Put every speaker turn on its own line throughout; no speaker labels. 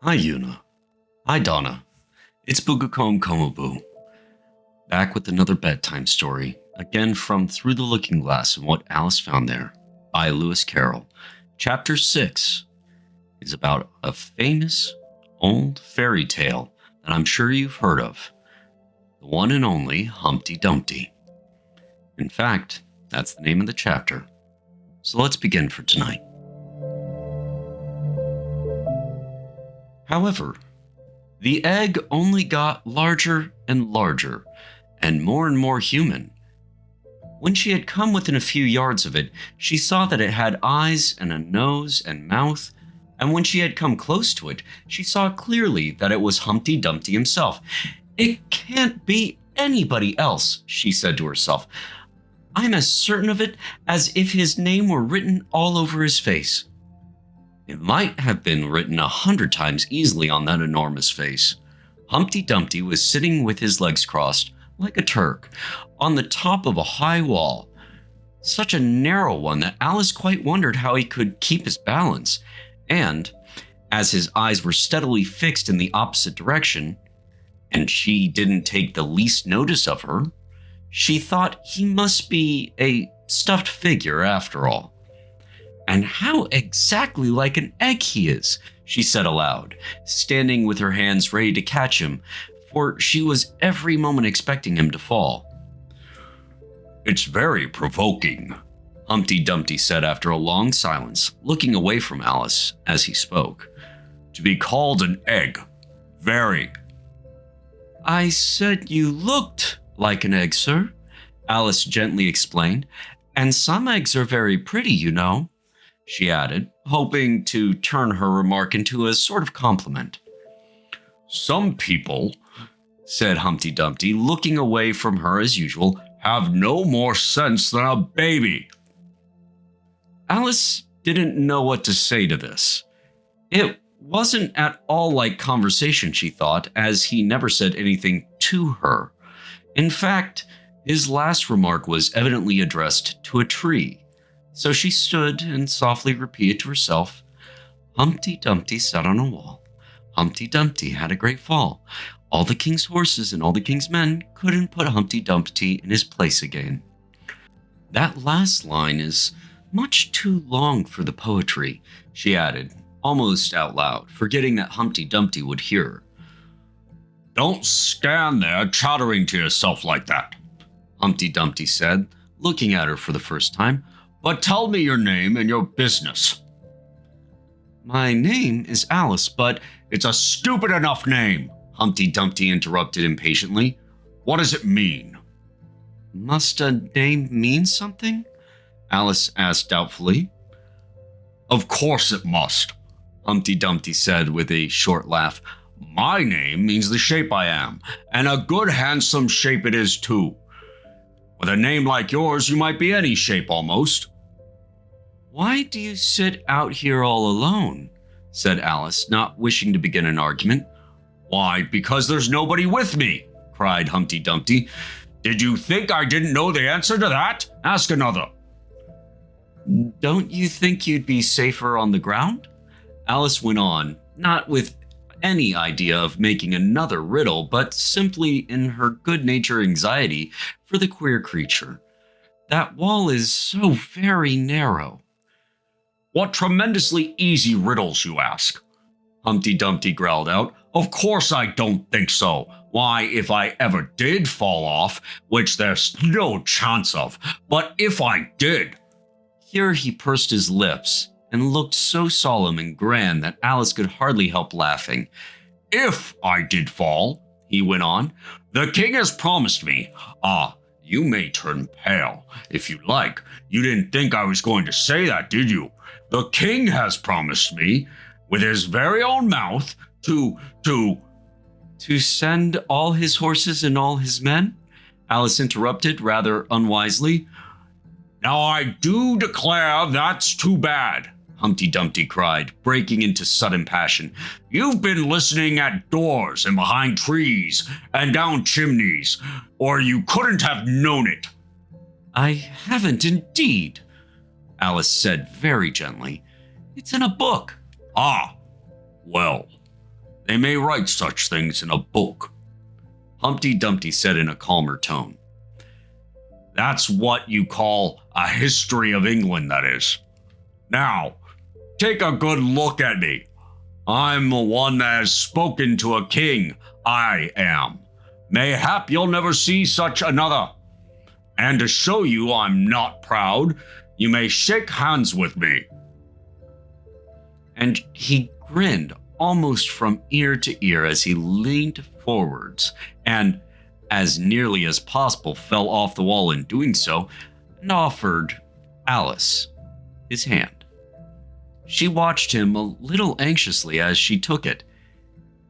Hi, Yuna. Hi, Donna. It's Bugacombe Komobu. Back with another bedtime story, again from Through the Looking Glass and What Alice Found There, by Lewis Carroll. Chapter 6 is about a famous old fairy tale that I'm sure you've heard of. The one and only Humpty Dumpty. In fact, that's the name of the chapter. So let's begin for tonight. However, the egg only got larger and larger, and more human. When she had come within a few yards of it, she saw that it had eyes and a nose and mouth, and when she had come close to it, she saw clearly that it was Humpty Dumpty himself. "It can't be anybody else," she said to herself. "I'm as certain of it as if his name were written all over his face." It might have been written 100 times easily on that enormous face. Humpty Dumpty was sitting with his legs crossed, like a Turk, on the top of a high wall. Such a narrow one that Alice quite wondered how he could keep his balance. And, as his eyes were steadily fixed in the opposite direction, and she didn't take the least notice of her, she thought he must be a stuffed figure after all. "And how exactly like an egg he is," she said aloud, standing with her hands ready to catch him, for she was every moment expecting him to fall. "It's very provoking," Humpty Dumpty said after a long silence, looking away from Alice as he spoke. "To be called an egg. Very." "I said you looked like an egg, sir," Alice gently explained. "And some eggs are very pretty, you know," she added, hoping to turn her remark into a sort of compliment. "Some people," said Humpty Dumpty, looking away from her as usual, "have no more sense than a baby." Alice didn't know what to say to this. It wasn't at all like conversation, she thought, as he never said anything to her. In fact, his last remark was evidently addressed to a tree. So she stood and softly repeated to herself, "Humpty Dumpty sat on a wall. Humpty Dumpty had a great fall. All the king's horses and all the king's men couldn't put Humpty Dumpty in his place again." That last line is much too long for the poetry, she added, almost out loud, forgetting that Humpty Dumpty would hear her. "Don't stand there chattering to yourself like that," Humpty Dumpty said, looking at her for the first time. "But tell me your name and your business." "My name is Alice, but—" "It's a stupid enough name," Humpty Dumpty interrupted impatiently. "What does it mean?" "Must a name mean something?" Alice asked doubtfully. "Of course it must," Humpty Dumpty said with a short laugh. "My name means the shape I am, and a good handsome shape it is too. With a name like yours, you might be any shape almost." "Why do you sit out here all alone?" said Alice, not wishing to begin an argument. "Why, because there's nobody with me," cried Humpty Dumpty. "Did you think I didn't know the answer to that? Ask another." "Don't you think you'd be safer on the ground?" Alice went on, not with any idea of making another riddle, but simply in her good-natured anxiety for the queer creature. "That wall is so very narrow." "What tremendously easy riddles you ask," Humpty Dumpty growled out. "Of course I don't think so. Why, if I ever did fall off, which there's no chance of, but if I did—" Here he pursed his lips and looked so solemn and grand that Alice could hardly help laughing. "If I did fall," he went on, "the king has promised me— you may turn pale, if you like. You didn't think I was going to say that, did you? The king has promised me, with his very own mouth, to send all his horses and all his men?" Alice interrupted rather unwisely. "Now I do declare that's too bad," Humpty Dumpty cried, breaking into sudden passion. "You've been listening at doors and behind trees and down chimneys, or you couldn't have known it." "I haven't indeed," Alice said very gently. "It's in a book." "Ah, well," They may write such things in a book, Humpty Dumpty said in a calmer tone. That's what you call a history of England, that is. Now, take a good look at me. I'm the one that has spoken to a king. I am. Mayhap you'll never see such another. And to show you I'm not proud, you may shake hands with me. And he grinned almost from ear to ear as he leaned forwards and, as nearly as possible, fell off the wall in doing so and offered Alice his hand. She watched him a little anxiously as she took it.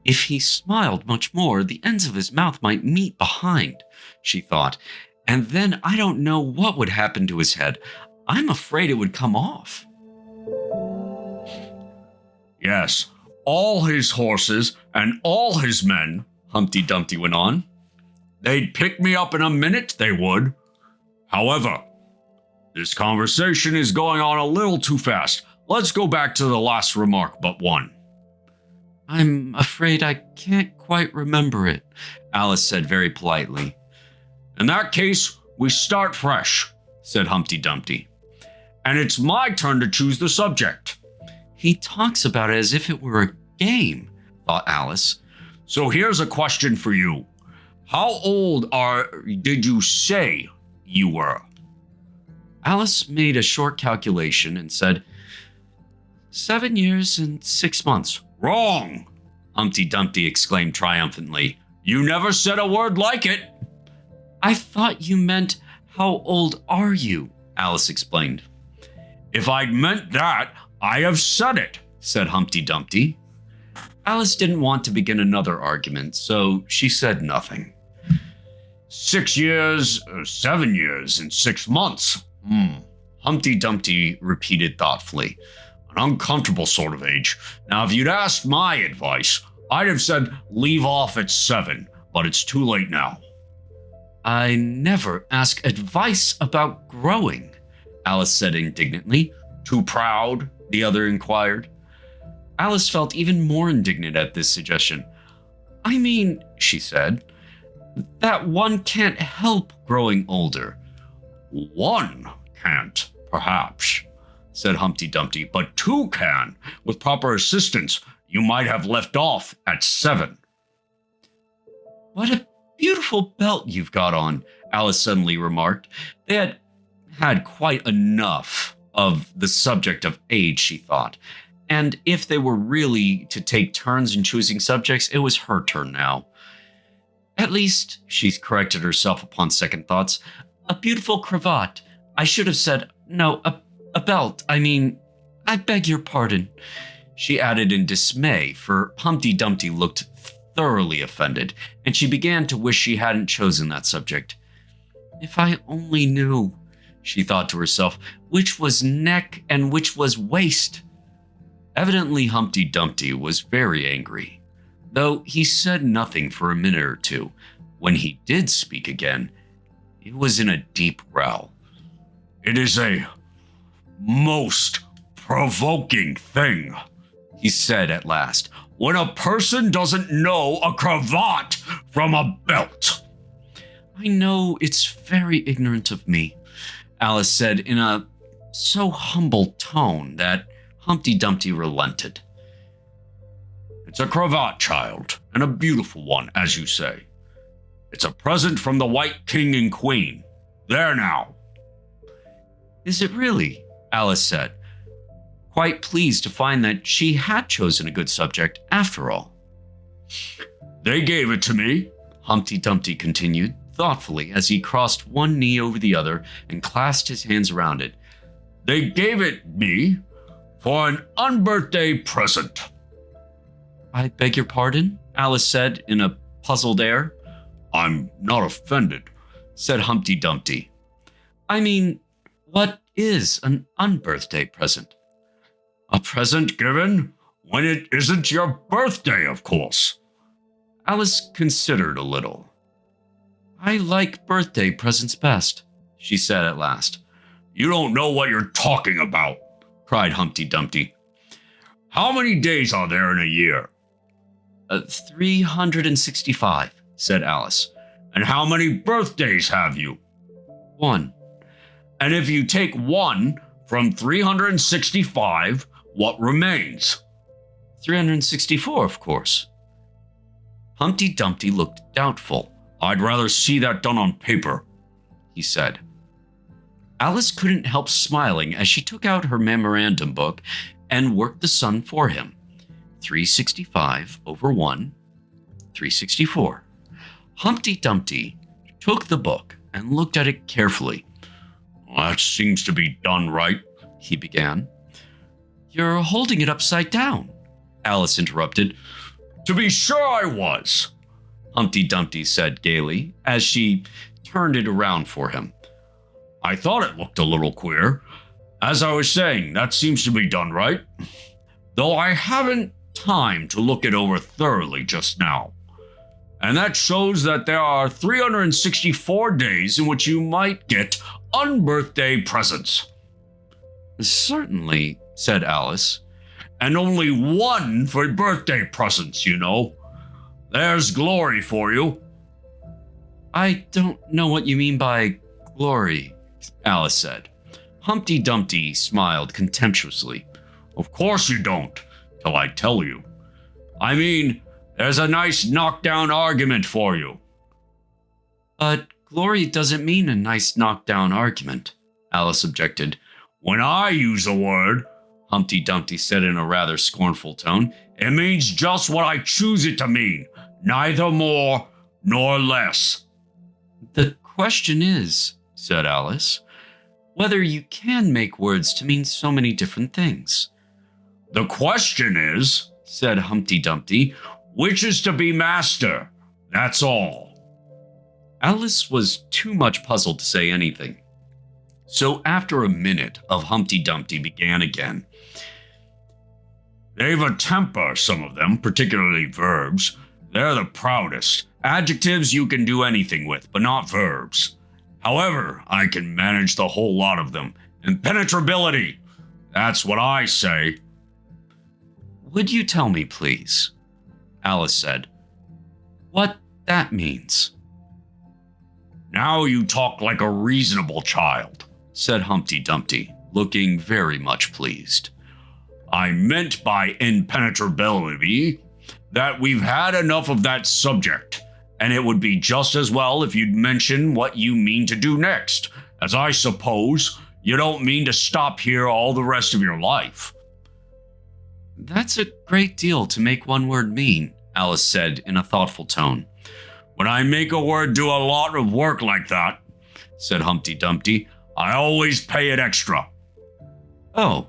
If he smiled much more, the ends of his mouth might meet behind, she thought, and then I don't know what would happen to his head. I'm afraid it would come off. Yes, all his horses and all his men, Humpty Dumpty went on. They'd pick me up in a minute, they would. However, this conversation is going on a little too fast. Let's go back to the last remark but one. I'm afraid I can't quite remember it, Alice said very politely. In that case, we start fresh, said Humpty Dumpty. And it's my turn to choose the subject. He talks about it as if it were a game, thought Alice. So here's a question for you. How old did you say you were? Alice made a short calculation and said, 7 years and 6 months. Wrong, Humpty Dumpty exclaimed triumphantly. You never said a word like it. I thought you meant, how old are you? Alice explained. If I'd meant that, I have said it, said Humpty Dumpty. Alice didn't want to begin another argument, so she said nothing. 6 years, 7 years, and 6 months. Humpty Dumpty repeated thoughtfully. An uncomfortable sort of age. Now, if you'd asked my advice, I'd have said leave off at 7, but it's too late now. I never ask advice about growing, Alice said indignantly. Too proud? The other inquired. Alice felt even more indignant at this suggestion. I mean, she said, that one can't help growing older. One can't, perhaps, said Humpty Dumpty, but 2 can. With proper assistance, you might have left off at 7. What a beautiful belt you've got on, Alice suddenly remarked. They had had quite enough of the subject of age, she thought. And if they were really to take turns in choosing subjects, it was her turn now. At least, she corrected herself upon second thoughts, a beautiful cravat. I should have said, no, a belt. I mean, I beg your pardon, she added in dismay, for Humpty Dumpty looked thoroughly offended, and she began to wish she hadn't chosen that subject. If I only knew, she thought to herself, which was neck and which was waist. Evidently, Humpty Dumpty was very angry, though he said nothing for a minute or two. When he did speak again, it was in a deep growl. It is a most provoking thing, he said at last, when a person doesn't know a cravat from a belt. I know it's very ignorant of me, Alice said in a so humble tone that Humpty Dumpty relented. It's a cravat, child, and a beautiful one, as you say. It's a present from the White King and Queen. There now. Is it really? Alice said, quite pleased to find that she had chosen a good subject after all. They gave it to me, Humpty Dumpty continued thoughtfully as he crossed one knee over the other and clasped his hands around it. They gave it me for an unbirthday present. I beg your pardon? Alice said in a puzzled air. I'm not offended, said Humpty Dumpty. I mean, what is an unbirthday present? A present given when it isn't your birthday, of course. Alice considered a little. I like birthday presents best, she said at last. You don't know what you're talking about, cried Humpty Dumpty. How many days are there in a year? 365, said Alice.
And how many birthdays have you?
1.
And if you take 1 from 365, what remains?
364, of course. Humpty Dumpty looked doubtful.
I'd rather see that done on paper,
he said. Alice couldn't help smiling as she took out her memorandum book and worked the sum for him. 365 over 1, 364. Humpty Dumpty took the book and looked at it carefully.
That seems to be done right,
he began. You're holding it upside down, Alice interrupted.
To be sure I was,
Humpty Dumpty said gaily as she turned it around for him.
I thought it looked a little queer. As I was saying, that seems to be done right. Though I haven't time to look it over thoroughly just now. And that shows that there are 364 days in which you might get unbirthday presents.
Certainly, said Alice.
And only 1 for birthday presents, you know. There's glory for you.
I don't know what you mean by glory, Alice said. Humpty Dumpty smiled contemptuously.
Of course you don't, till I tell you. I mean, there's a nice knockdown argument for you.
But glory doesn't mean a nice knockdown argument, Alice objected.
When I use the word, Humpty Dumpty said in a rather scornful tone, it means just what I choose it to mean, neither more nor less.
The question is, said Alice, whether you can make words to mean so many different things.
The question is, said Humpty Dumpty, which is to be master? That's all.
Alice was too much puzzled to say anything. So after a minute of Humpty Dumpty began again.
They've a temper, some of them, particularly verbs. They're the proudest. Adjectives you can do anything with, but not verbs. However, I can manage the whole lot of them. Impenetrability. That's what I say.
Would you tell me, please? Alice said. What that means?
Now you talk like a reasonable child, said Humpty Dumpty, looking very much pleased. I meant by impenetrability that we've had enough of that subject, and it would be just as well if you'd mention what you mean to do next, as I suppose you don't mean to stop here all the rest of your life.
That's a great deal to make one word mean, Alice said in a thoughtful tone.
When I make a word do a lot of work like that, said Humpty Dumpty, I always pay it extra.
Oh,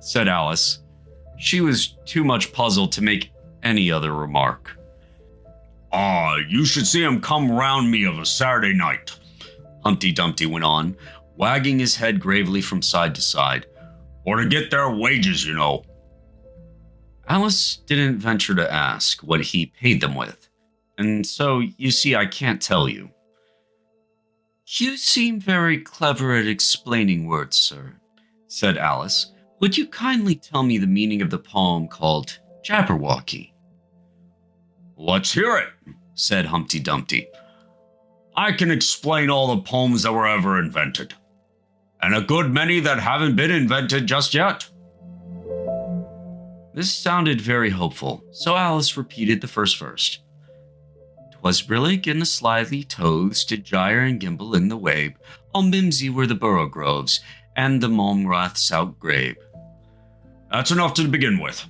said Alice. She was too much puzzled to make any other remark.
You should see 'em come round me of a Saturday night, Humpty Dumpty went on, wagging his head gravely from side to side. Or to get their wages, you know.
Alice didn't venture to ask what he paid them with, and so, you see, I can't tell you. You seem very clever at explaining words, sir, said Alice. Would you kindly tell me the meaning of the poem called Jabberwocky?
Let's hear it, said Humpty Dumpty. I can explain all the poems that were ever invented, and a good many that haven't been invented just yet.
This sounded very hopeful, so Alice repeated the first verse. 'Twas brillig and the slithy toads did gyre and gimble in the wabe. All mimsy were the borogoves, and the momraths outgrabe.
That's enough to begin with,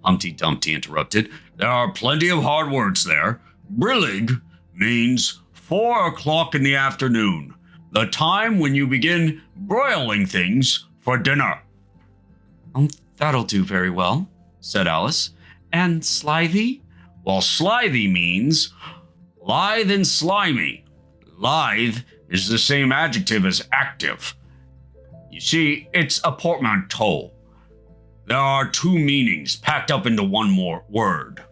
Humpty Dumpty interrupted. There are plenty of hard words there. Brillig means 4 o'clock in the afternoon, the time when you begin broiling things for dinner.
That'll do very well, said Alice. And slithy?
Well, slithy means lithe and slimy. Lithe is the same adjective as active. You see, it's a portmanteau. There are 2 meanings packed up into one more word.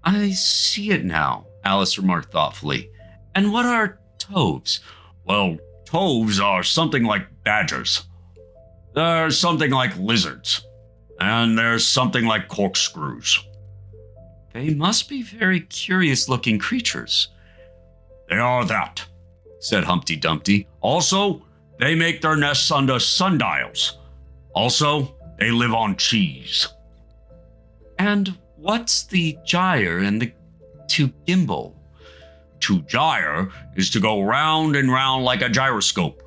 I see it now, Alice remarked thoughtfully. And what are toves?
Well, toves are something like badgers. There's something like lizards. And there's something like corkscrews.
They must be very curious-looking creatures.
They are that, said Humpty Dumpty. Also, they make their nests under sundials. Also, they live on cheese.
And what's the gyre and the to gimbal?
To gyre is to go round and round like a gyroscope.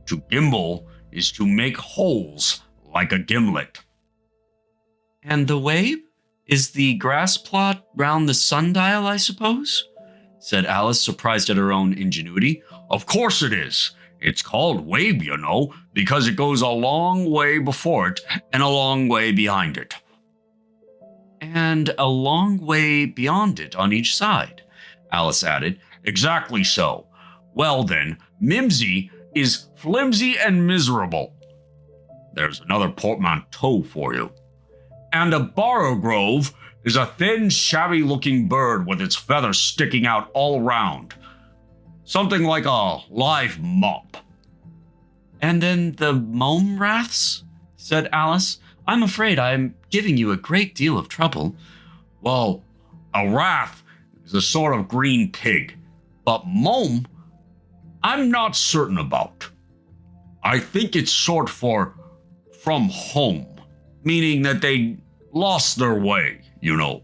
To gimbal is to make holes like a gimlet.
And the wabe is the grass plot round the sundial, I suppose? Said Alice, surprised at her own ingenuity.
Of course it is. It's called wabe, you know, because it goes a long way before it and a long way behind it.
And a long way beyond it on each side, Alice added.
Exactly so. Well then, mimsy is flimsy and miserable. There's another portmanteau for you. And a borough is a thin, shabby-looking bird with its feathers sticking out all round. Something like a live mop.
And then the mome raths, said Alice. I'm afraid I'm giving you a great deal of trouble.
Well, a rath is a sort of green pig, but mome, I'm not certain about. I think it's short for from home, meaning that they lost their way, you know.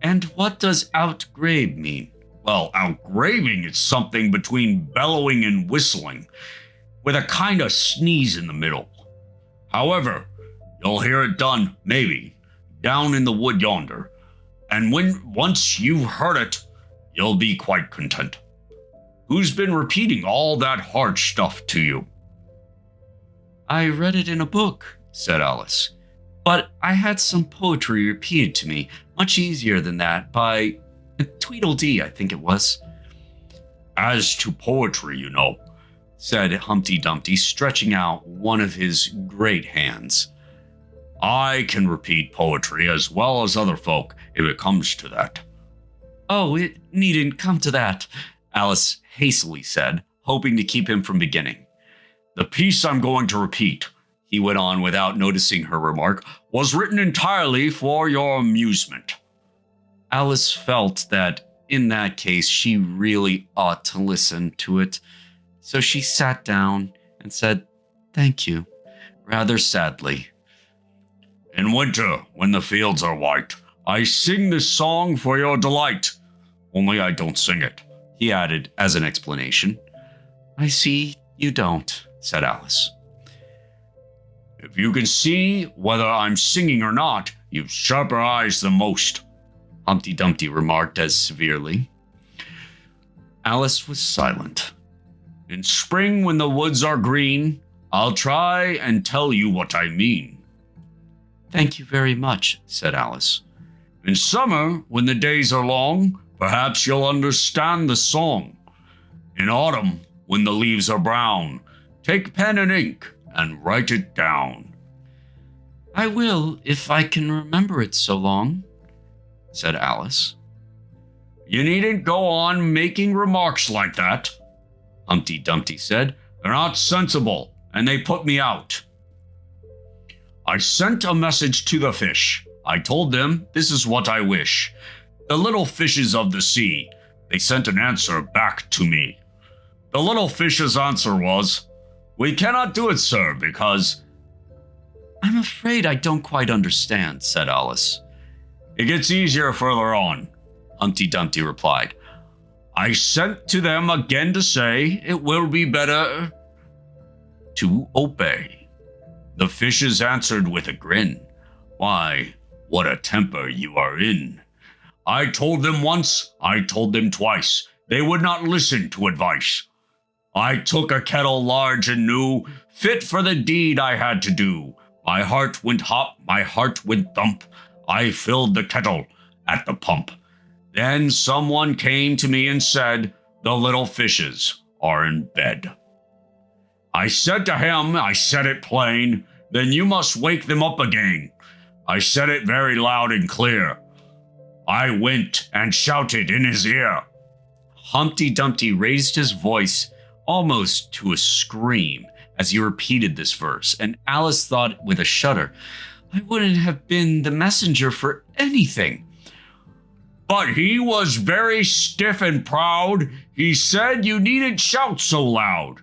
And what does outgrabe mean?
Well, outgraving is something between bellowing and whistling, with a kind of sneeze in the middle. However, you'll hear it done, maybe, down in the wood yonder, and once you've heard it, you'll be quite content. Who's been repeating all that hard stuff to you?
I read it in a book, said Alice, but I had some poetry repeated to me, much easier than that, by Tweedledee, I think it was.
As to poetry, you know,
said Humpty Dumpty, stretching out one of his great hands.
I can repeat poetry as well as other folk if it comes to that.
Oh, it needn't come to that, Alice hastily said, hoping to keep him from beginning.
The piece I'm going to repeat, he went on without noticing her remark, was written entirely for your amusement.
Alice felt that in that case she really ought to listen to it, so she sat down and said, "Thank you," rather sadly.
In winter, when the fields are white, I sing this song for your delight. Only I don't sing it, he added as an explanation.
I see you don't, said Alice.
If you can see whether I'm singing or not, you've sharper eyes than most, Humpty Dumpty remarked as severely.
Alice was silent.
In spring, when the woods are green, I'll try and tell you what I mean.
Thank you very much, said Alice.
In summer, when the days are long, perhaps you'll understand the song. In autumn, when the leaves are brown, take pen and ink and write it down.
I will, if I can remember it so long, said Alice.
You needn't go on making remarks like that, Humpty Dumpty said. They're not sensible, and they put me out. I sent a message to the fish. I told them, this is what I wish. The little fishes of the sea, they sent an answer back to me. The little fish's answer was, we cannot do it, sir, because...
I'm afraid I don't quite understand, said Alice.
It gets easier further on, Humpty Dumpty replied. I sent to them again to say it will be better to obey. The fishes answered with a grin. Why, what a temper you are in. I told them once, I told them twice. They would not listen to advice. I took a kettle large and new, fit for the deed I had to do. My heart went hop, my heart went thump. I filled the kettle at the pump. Then someone came to me and said, the little fishes are in bed. I said to him, I said it plain, then you must wake them up again. I said it very loud and clear. I went and shouted in his ear.
Humpty Dumpty raised his voice almost to a scream as he repeated this verse, and Alice thought with a shudder, I wouldn't have been the messenger for anything.
But he was very stiff and proud. He said you needn't shout so loud.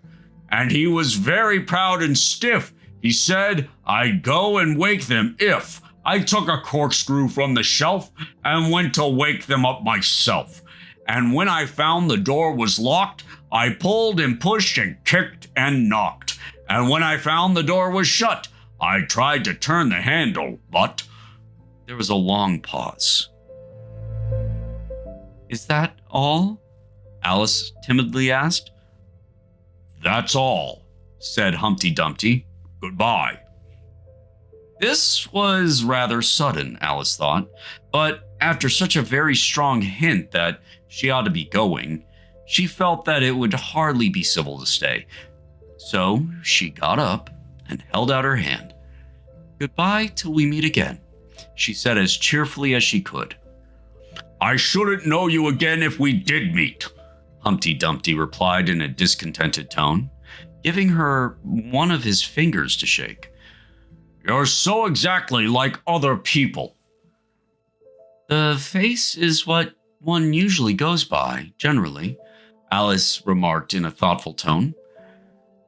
And he was very proud and stiff. He said I'd go and wake them if I took a corkscrew from the shelf and went to wake them up myself. And when I found the door was locked, I pulled and pushed and kicked and knocked. And when I found the door was shut, I tried to turn the handle, but...
There was a long pause. Is that all? Alice timidly asked.
That's all, said Humpty Dumpty. Goodbye.
This was rather sudden, Alice thought, but after such a very strong hint that she ought to be going, she felt that it would hardly be civil to stay. So she got up and held out her hand. Goodbye till we meet again, she said as cheerfully as she could.
I shouldn't know you again if we did meet,
Humpty Dumpty replied in a discontented tone, giving her one of his fingers to shake.
You're so exactly like other people.
The face is what one usually goes by, generally, Alice remarked in a thoughtful tone.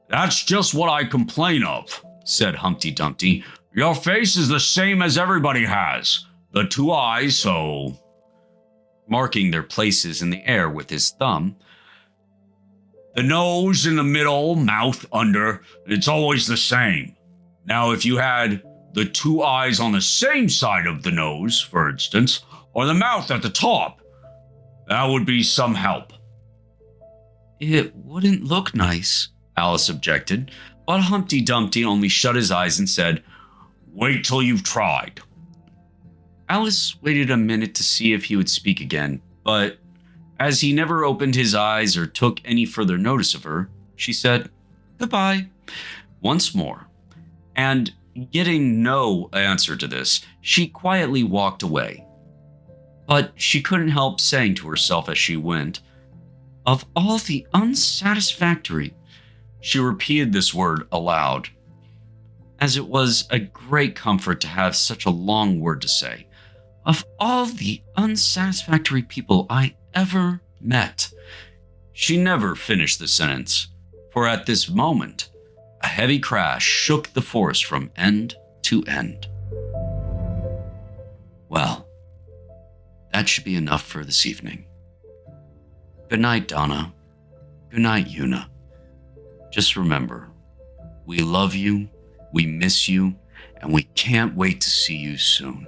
That's just what I complain of, said Humpty Dumpty. Your face is the same as everybody has. The two eyes, so...
Marking their places in the air with his thumb.
The nose in the middle, mouth under, it's always the same. Now, if you had the two eyes on the same side of the nose, for instance, or the mouth at the top, that would be some help.
It wouldn't look nice, Alice objected, but Humpty Dumpty only shut his eyes and said, Wait till you've tried. Alice waited a minute to see if he would speak again, but as he never opened his eyes or took any further notice of her, she said, Goodbye, once more. And getting no answer to this, she quietly walked away. But she couldn't help saying to herself as she went, Of all the unsatisfactory, she repeated this word aloud, as it was a great comfort to have such a long word to say. Of all the unsatisfactory people I ever met. She never finished the sentence, for at this moment, a heavy crash shook the forest from end to end. Well, that should be enough for this evening. Good night, Donna. Good night, Una. Just remember, we love you, we miss you, and we can't wait to see you soon.